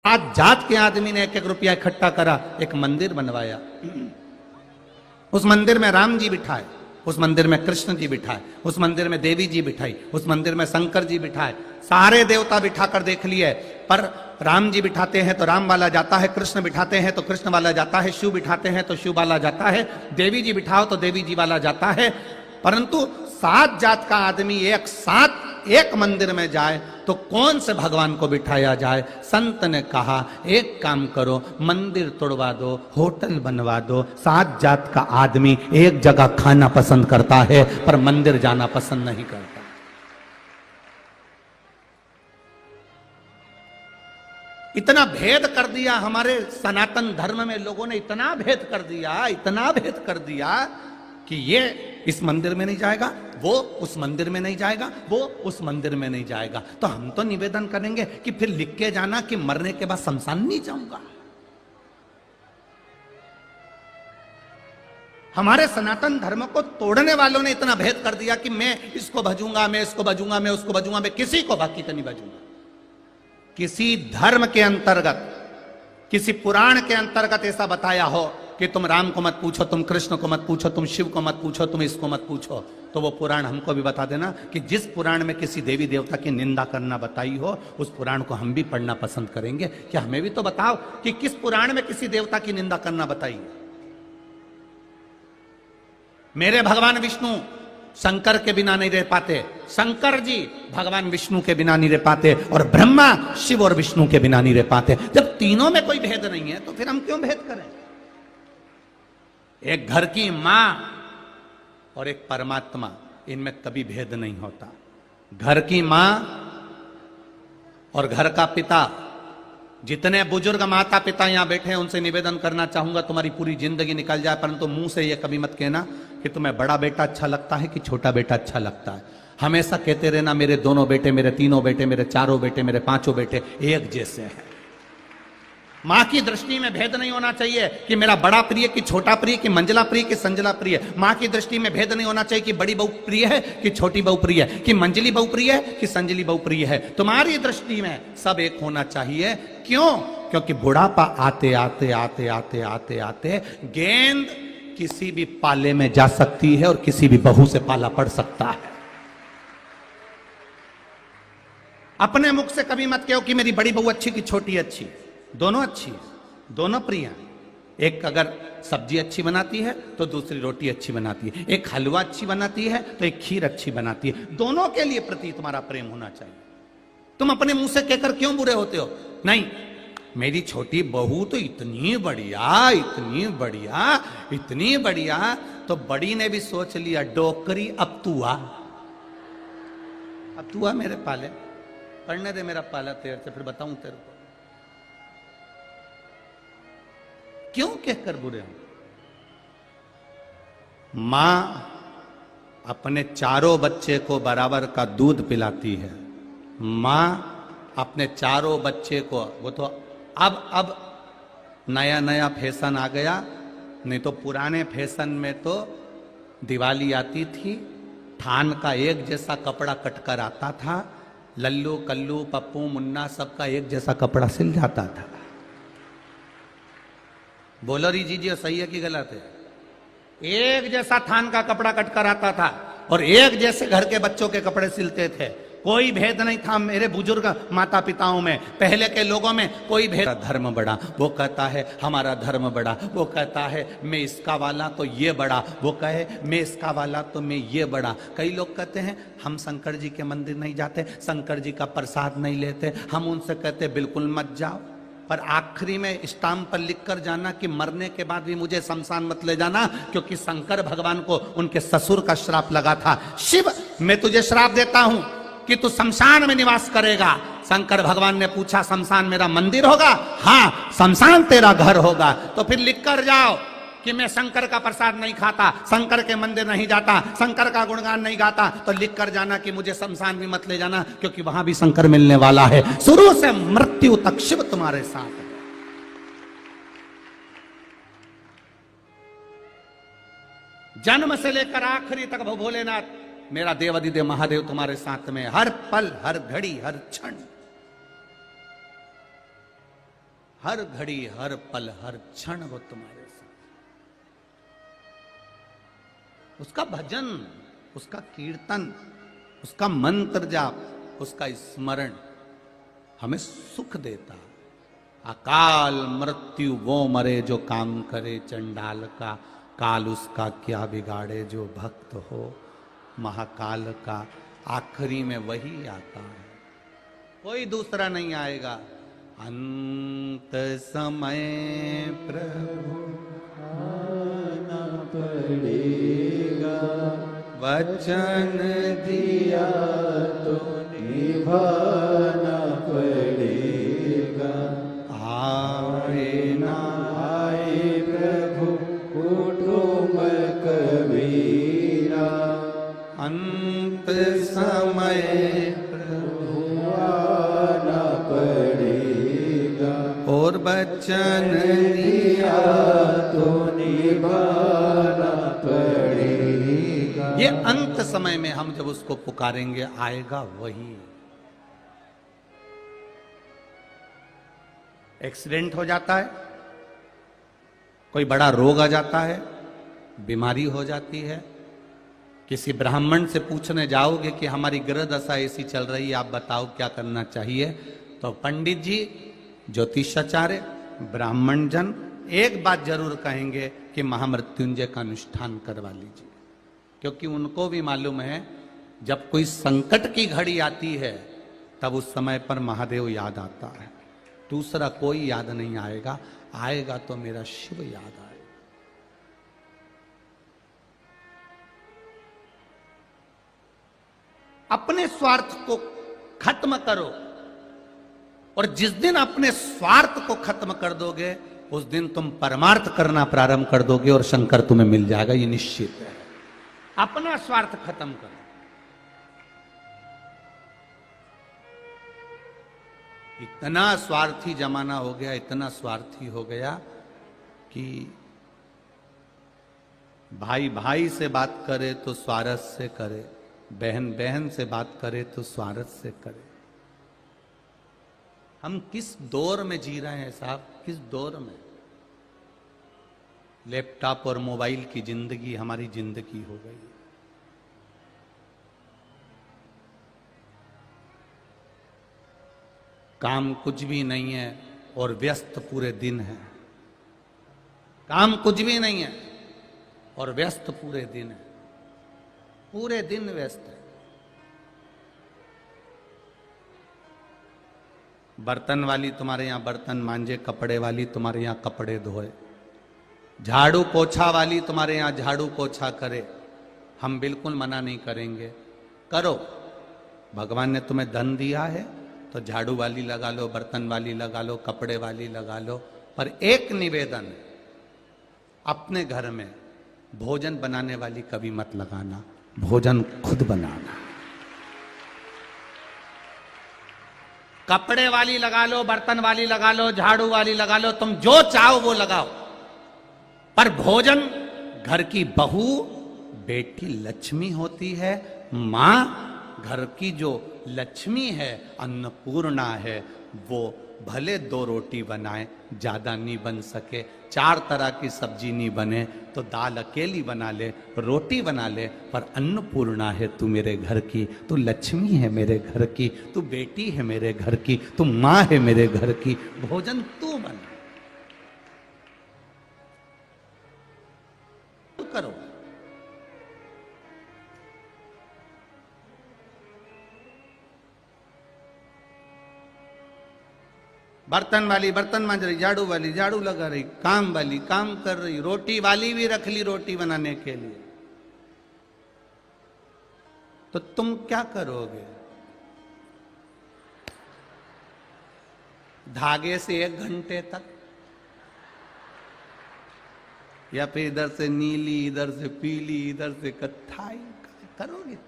आज जात के आदमी ने 1-1 रुपया इकट्ठा करा, एक मंदिर बनवाया। उस मंदिर में राम जी बिठाए, उस मंदिर में कृष्ण जी बिठाए, उस मंदिर में देवी जी बिठाई, उस मंदिर में शंकर जी बिठाए, सारे देवता बिठाकर देख लिए। पर राम जी बिठाते हैं तो राम वाला जाता है, कृष्ण बिठाते हैं तो कृष्ण वाला जाता है, शिव बिठाते हैं तो शिव वाला जाता है, देवी जी बिठाओ तो देवी जी वाला जाता है। परंतु 7 जात का आदमी एक साथ एक मंदिर में जाए तो कौन से भगवान को बिठाया जाए? संत ने कहा एक काम करो, मंदिर तोड़वा दो, होटल बनवा दो। 7 जात का आदमी एक जगह खाना पसंद करता है पर मंदिर जाना पसंद नहीं करता। इतना भेद कर दिया हमारे सनातन धर्म में, लोगों ने इतना भेद कर दिया, इतना भेद कर दिया कि ये इस मंदिर में नहीं जाएगा, वो उस मंदिर में नहीं जाएगा, वो उस मंदिर में नहीं जाएगा। तो हम तो निवेदन करेंगे कि फिर लिख के जाना कि मरने के बाद शमशान नहीं जाऊंगा। हमारे सनातन धर्म को तोड़ने वालों ने इतना भेद कर दिया कि मैं इसको भजूंगा, मैं इसको भजूंगा, मैं उसको भजूंगा, मैं किसी को बाकी तो नहीं भजूंगा। किसी धर्म के अंतर्गत, किसी पुराण के अंतर्गत ऐसा बताया हो कि तुम राम को मत पूछो, तुम कृष्ण को मत पूछो, तुम शिव को मत पूछो, तुम इसको मत पूछो, तो वो पुराण हमको भी बता देना कि जिस पुराण में किसी देवी देवता की निंदा करना बताई हो उस पुराण को हम भी पढ़ना पसंद करेंगे। क्या हमें भी तो बताओ कि किस पुराण में किसी देवता की निंदा करना बताई। मेरे भगवान विष्णु शंकर के बिना नहीं रह पाते, शंकर जी भगवान विष्णु के बिना नहीं रह पाते, और ब्रह्मा शिव और विष्णु के बिना नहीं रह पाते। जब तीनों में कोई भेद नहीं है तो फिर हम क्यों भेद करें? एक घर की मां और एक परमात्मा, इनमें कभी भेद नहीं होता। घर की मां और घर का पिता, जितने बुजुर्ग माता पिता यहां बैठे हैं उनसे निवेदन करना चाहूंगा तुम्हारी पूरी जिंदगी निकल जाए परंतु मुंह से यह कभी मत कहना कि तुम्हें बड़ा बेटा अच्छा लगता है कि छोटा बेटा अच्छा लगता है। हमेशा कहते रहना मेरे दोनों बेटे, मेरे तीनों बेटे, मेरे चारों बेटे, मेरे पांचों बेटे एक जैसे हैं। मां की दृष्टि में भेद नहीं होना चाहिए कि मेरा बड़ा प्रिय कि छोटा प्रिय, कि मंजला प्रिय कि संजला प्रिय। मां की दृष्टि में भेद नहीं होना चाहिए कि बड़ी बहू प्रिय है कि छोटी बहू प्रिय है, कि मंजली बहू प्रिय है कि संजली बहू प्रिय है। तुम्हारी दृष्टि में सब एक होना चाहिए। क्यों? क्योंकि बुढ़ापा आते आते आते आते आते आते गेंद किसी भी पाले में जा सकती है और किसी भी बहू से पाला पड़ सकता है। अपने मुख से कभी मत कहो कि मेरी बड़ी बहू अच्छी कि छोटी अच्छी। दोनों अच्छी, दोनों प्रिय। एक अगर सब्जी अच्छी बनाती है तो दूसरी रोटी अच्छी बनाती है, एक हलवा अच्छी बनाती है तो एक खीर अच्छी बनाती है। दोनों के लिए प्रति तुम्हारा प्रेम होना चाहिए। तुम अपने मुंह से कहकर क्यों बुरे होते हो? नहीं, मेरी छोटी बहू तो इतनी बढ़िया, इतनी बढ़िया, इतनी बढ़िया, तो बड़ी ने भी सोच लिया डोकरी अब तू आ, अब तू आ मेरे पाले, पढ़ने दे मेरा पाला तेरे से, फिर बताऊं तेरे को। क्यों कहकर बुरे हो? मां अपने चारों बच्चे को बराबर का दूध पिलाती है। मां अपने चारों बच्चे को, वो तो अब नया नया फैशन आ गया, नहीं तो पुराने फैशन में तो दिवाली आती थी, थान का एक जैसा कपड़ा कटकर आता था, लल्लू कल्लू पप्पू मुन्ना सबका एक जैसा कपड़ा सिल जाता था। बोलो रीजिए सही है कि गलत है? एक जैसा थान का कपड़ा कटकर आता था और एक जैसे घर के बच्चों के कपड़े सिलते थे। कोई भेद नहीं था मेरे बुजुर्ग माता पिताओं में, पहले के लोगों में कोई भेद। धर्म बड़ा, वो कहता है हमारा धर्म बड़ा, वो कहता है मैं इसका वाला तो ये बड़ा, वो कहे मैं इसका वाला तो मैं ये बड़ा। कई लोग कहते हैं हम शंकर जी के मंदिर नहीं जाते, शंकर जी का प्रसाद नहीं लेते। हम उनसे कहते बिल्कुल मत जाओ, पर आखिरी में स्टाम्प पर लिख कर जाना कि मरने के बाद भी मुझे शमशान मत ले जाना, क्योंकि शंकर भगवान को उनके ससुर का श्राप लगा था। शिव, मैं तुझे श्राप देता हूं कि तू शमशान में निवास करेगा। शंकर भगवान ने पूछा शमशान मेरा मंदिर होगा? हाँ, शमशान तेरा घर होगा। तो फिर लिख कर जाओ कि मैं शंकर का प्रसाद नहीं खाता, शंकर के मंदिर नहीं जाता, शंकर का गुणगान नहीं गाता। तो लिख कर जाना कि मुझे शमशान भी मत ले जाना, क्योंकि वहां भी शंकर मिलने वाला है। शुरू से मृत्यु तक शिव तुम्हारे साथ है। जन्म से लेकर आखिरी तक भोलेनाथ मेरा देवादिदेव महादेव तुम्हारे साथ में, हर पल, हर घड़ी, हर क्षण। हर घड़ी, हर पल, हर क्षण वो तुम्हारे साथ। उसका भजन, उसका कीर्तन, उसका मंत्र जाप, उसका स्मरण हमें सुख देता। अकाल मृत्यु वो मरे जो काम करे चंडाल का, काल उसका क्या बिगाड़े जो भक्त हो महाकाल का। आखिरी में वही आता है, कोई दूसरा नहीं आएगा। अंत समय प्रभु आना पड़ेगा, वचन दिया तो निभाना पड़ेगा। आए ना आए प्रभु कुटुंब कबीरा, अंत समय प्रभु आना पड़ेगा, और वचन दिया तो निभाना पड़ेगा। ये अंत समय में हम जब उसको पुकारेंगे आएगा वही। एक्सीडेंट हो जाता है, कोई बड़ा रोग आ जाता है, बीमारी हो जाती है, किसी ब्राह्मण से पूछने जाओगे कि हमारी ग्रह दशा ऐसी चल रही है, आप बताओ क्या करना चाहिए, तो पंडित जी, ज्योतिषाचार्य, ब्राह्मण जन एक बात जरूर कहेंगे कि महामृत्युंजय का अनुष्ठान करवा लीजिए। क्योंकि उनको भी मालूम है जब कोई संकट की घड़ी आती है तब उस समय पर महादेव याद आता है, दूसरा कोई याद नहीं आएगा। आएगा तो मेरा शिव याद आएगा। अपने स्वार्थ को खत्म करो, और जिस दिन अपने स्वार्थ को खत्म कर दोगे उस दिन तुम परमार्थ करना प्रारंभ कर दोगे और शंकर तुम्हें मिल जाएगा, ये निश्चित है। अपना स्वार्थ खत्म करो। इतना स्वार्थी जमाना हो गया, इतना स्वार्थी हो गया कि भाई भाई से बात करे तो स्वार्थ से करे, बहन बहन से बात करे तो स्वार्थ से करे। हम किस दौर में जी रहे हैं साहब, किस दौर में? लैपटॉप और मोबाइल की जिंदगी हमारी जिंदगी हो गई। काम कुछ भी नहीं है और व्यस्त पूरे दिन है। काम कुछ भी नहीं है और व्यस्त पूरे दिन है, पूरे दिन व्यस्त है। बर्तन वाली तुम्हारे यहां बर्तन मांजे, कपड़े वाली तुम्हारे यहां कपड़े धोए, झाड़ू पोछा वाली तुम्हारे यहां झाड़ू पोछा करे। हम बिल्कुल मना नहीं करेंगे, करो। भगवान ने तुम्हें धन दिया है तो झाड़ू वाली लगा लो, बर्तन वाली लगा लो, कपड़े वाली लगा लो। पर एक निवेदन, अपने घर में भोजन बनाने वाली कभी मत लगाना, भोजन खुद बनाना। कपड़े वाली लगा लो, बर्तन वाली लगा लो, झाड़ू वाली लगा लो, तुम जो चाहो वो लगाओ, पर भोजन घर की बहू, बेटी लक्ष्मी होती है। मां घर की जो लक्ष्मी है, अन्नपूर्णा है, वो भले 2 रोटी बनाए, ज्यादा नहीं बन सके, 4 तरह की सब्जी नहीं बने तो दाल अकेली बना ले, रोटी बना ले, पर अन्नपूर्णा है तू मेरे घर की, तू लक्ष्मी है मेरे घर की, तू बेटी है मेरे घर की, तू मां है मेरे घर की, भोजन तू बना करो। बर्तन वाली बर्तन मांज रही, झाड़ू वाली झाड़ू लगा रही, काम वाली काम कर रही, रोटी वाली भी रख ली रोटी बनाने के लिए। तो तुम क्या करोगे? धागे से 1 घंटे तक, या फिर इधर से नीली, इधर से पीली, इधर से कत्थाई करोगे क्या?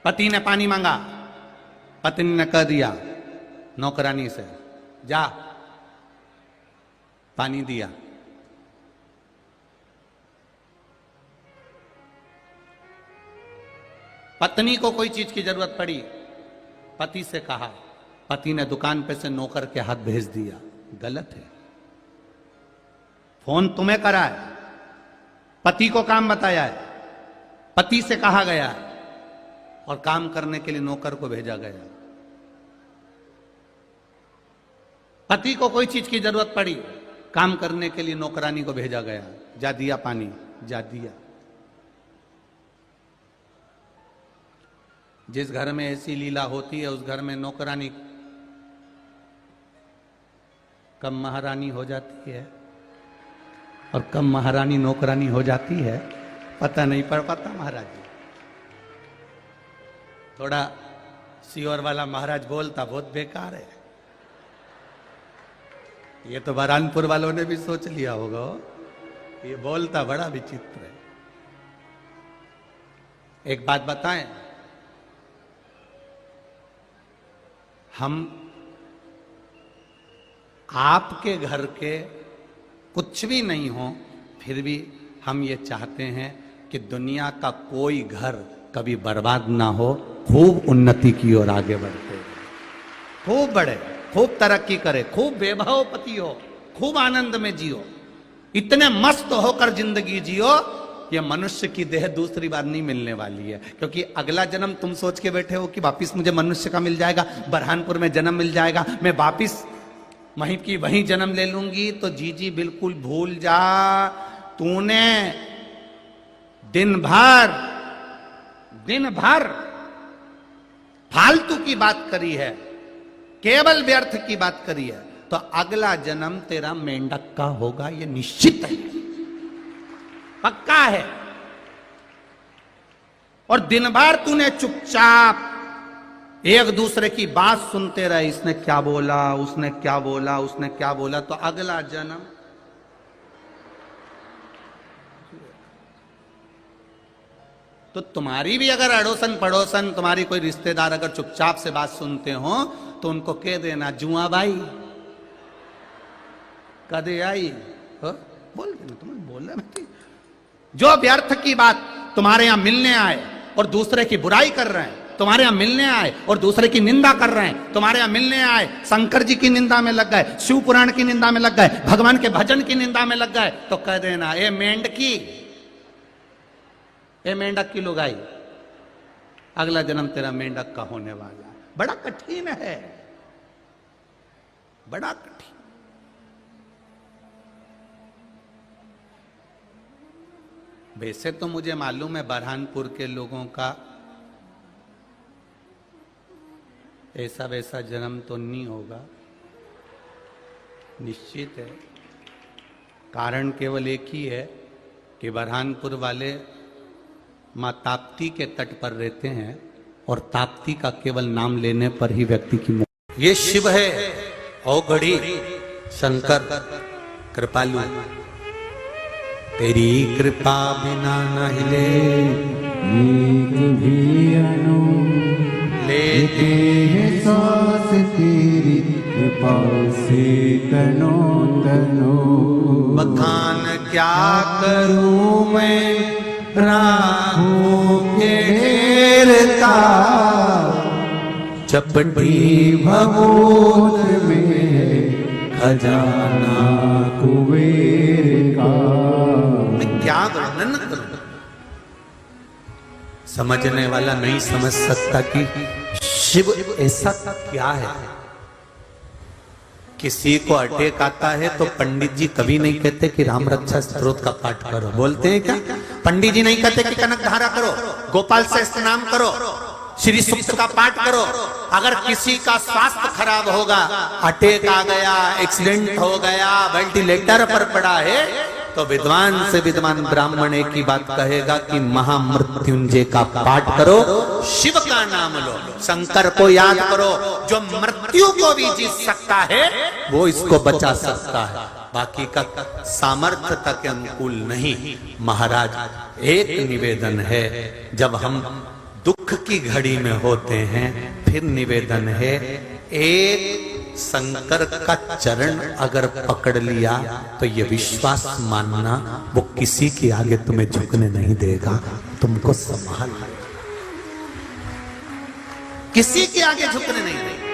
पति ने पानी मांगा, पत्नी ने कह दिया नौकरानी से, जा पानी दिया। पत्नी को कोई चीज की जरूरत पड़ी, पति से कहा, पति ने दुकान पे से नौकर के हाथ भेज दिया, गलत है। फोन तुम्हें करा है, पति को काम बताया है, पति से कहा गया है और काम करने के लिए नौकर को भेजा गया। पति को कोई चीज की जरूरत पड़ी, काम करने के लिए नौकरानी को भेजा गया, जा दिया पानी, जा दिया। जिस घर में ऐसी लीला होती है उस घर में नौकरानी कब महारानी हो जाती है और कब महारानी नौकरानी हो जाती है पता नहीं पड़ पाता। महाराज जी थोड़ा सीवर वाला महाराज बोलता बहुत बेकार है, ये तो बरहानपुर वालों ने भी सोच लिया होगा, ये बोलता बड़ा विचित्र है। एक बात बताएं, हम आपके घर के कुछ भी नहीं हो फिर भी हम ये चाहते हैं कि दुनिया का कोई घर कभी बर्बाद ना हो, खूब उन्नति की ओर आगे बढ़ते, खूब बढ़े, खूब तरक्की करे, खूब वैभवपति हो, खूब आनंद में जियो, इतने मस्त होकर जिंदगी जियो। ये मनुष्य की देह दूसरी बार नहीं मिलने वाली है, क्योंकि अगला जन्म तुम सोच के बैठे हो कि वापिस मुझे मनुष्य का मिल जाएगा, बरहानपुर में जन्म मिल जाएगा, मैं वापिस वहीं की वहीं जन्म ले लूंगी। तो जी बिल्कुल भूल जा, तूने दिन भर फालतू की बात करी है, केवल व्यर्थ की बात करी है, तो अगला जन्म तेरा मेंढक का होगा, ये निश्चित है, पक्का है। और दिन भर तूने चुपचाप एक दूसरे की बात सुनते रहे, इसने क्या बोला, उसने क्या बोला, उसने क्या बोला, तो अगला जन्म तो तुम्हारी भी अगर अड़ोसन पड़ोसन तुम्हारी कोई रिश्तेदार अगर चुपचाप से बात सुनते हो तो उनको कह देना, जुआ भाई कदे आई हो, बोल देना, तुम्हें बोलना नहीं। जो व्यर्थ की बात तुम्हारे यहां मिलने आए और दूसरे की बुराई कर रहे हैं, तुम्हारे यहां मिलने आए और दूसरे की निंदा कर रहे हैं, तुम्हारे यहां मिलने आए शंकर जी की निंदा में लग गए, शिव पुराण की निंदा में लग गए, भगवान के भजन की निंदा में लग गए, तो कह देना, ए मेंढकी, ए मेंढक की लुगाई, अगला जन्म तेरा मेंढक का होने वाला है। बड़ा कठिन है, बड़ा कठिन। वैसे तो मुझे मालूम है बरहानपुर के लोगों का ऐसा वैसा जन्म तो नहीं होगा, निश्चित है। कारण केवल एक ही है कि बरहानपुर वाले माँ ताप्ती के तट पर रहते हैं और ताप्ती का केवल नाम लेने पर ही व्यक्ति की ये शिव है औघड़ी शंकर कृपालु, तेरी कृपा बिना न हिले लेते हैं सांस तेरी कृपा से तनो तनो। बखान क्या करूं मैं राहों के ढेरता, चपटी भगोत में खजाना कुबेर का। मैं क्या वर्णन करूं, समझने वाला नहीं समझ सकता कि शिव ऐसा क्या है। किसी को अटैक आता है तो पंडित जी कभी नहीं कहते कि राम रक्षा स्तोत्र का पाठ करो, बोलते हैं क्या? पंडित जी नहीं कहते कि कनक धारा करो, गोपाल से स्नान करो, श्री सूक्त का पाठ करो। अगर किसी का स्वास्थ्य खराब होगा, अटैक आ गया, एक्सीडेंट हो गया, वेंटिलेटर पर पड़ा है, तो विद्वान से विद्वान ब्राह्मण एक ही बात कहेगा कि महामृत्युंजय का पाठ करो, शिव का नाम लो, शंकर को याद करो। जो मृत्यु को भी जीत सकता है वो इसको बचा सकता है, बाकी का सामर्थ्य तक अनुकूल नहीं। महाराज एक निवेदन है, जब हम दुख की घड़ी में होते हैं फिर निवेदन है, एक शंकर का चरण अगर पकड़ लिया तो ये विश्वास मानना वो किसी के आगे तुम्हें झुकने नहीं देगा, तुमको संभाल। किसी के आगे झुकने नहीं देंगे।